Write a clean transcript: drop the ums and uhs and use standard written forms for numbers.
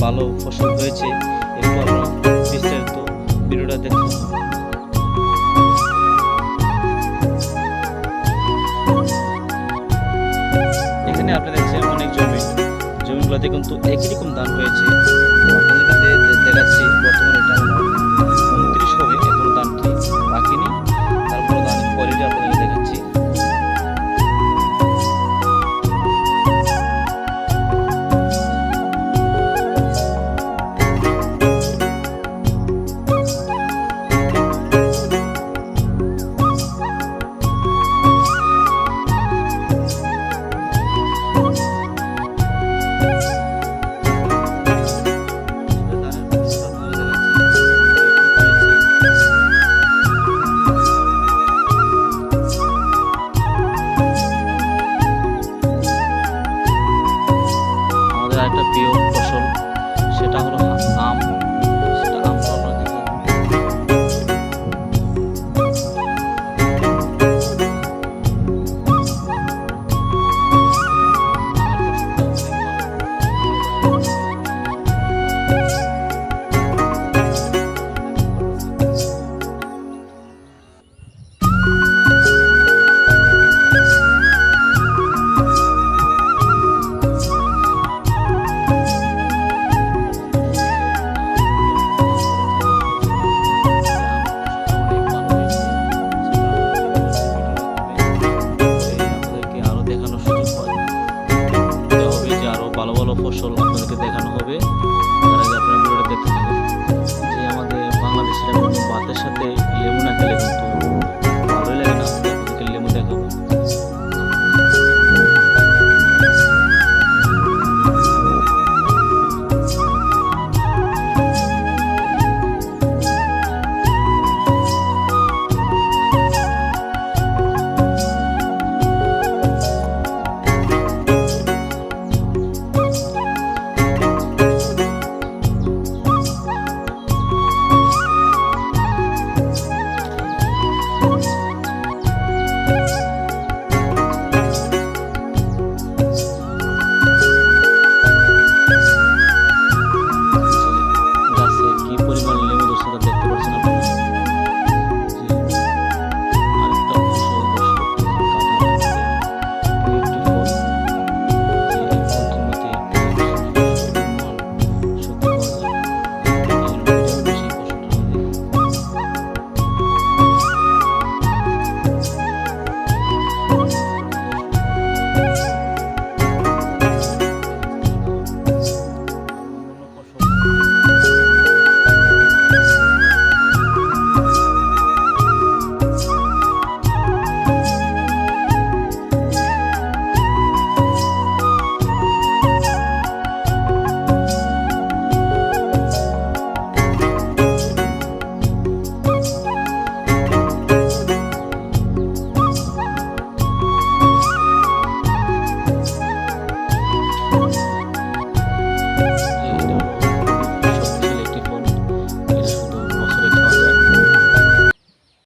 ভালো ফসল হয়েছে একটু আমরা বিস্তারিত ভিডিওটা দেখতে হবে। এখানে আপনি দেখছেন অনেক জমিগুলোতে কিন্তু একই রকম ধান হয়েছে। আপনাদেরকে দেখাচ্ছি বর্তমানে এটা আমার 29 হবে, এখনো ধানটি পাকেনি। তারপর ধানের কোয়ালিটি আপনাদেরকে দেখাচ্ছি। একটা প্রিয় ফসল সেটা হলো আম। সেটা আমটা আমরা দেখলাম। ভালো ভালো ফসল আপনাদেরকে দেখানো হবে।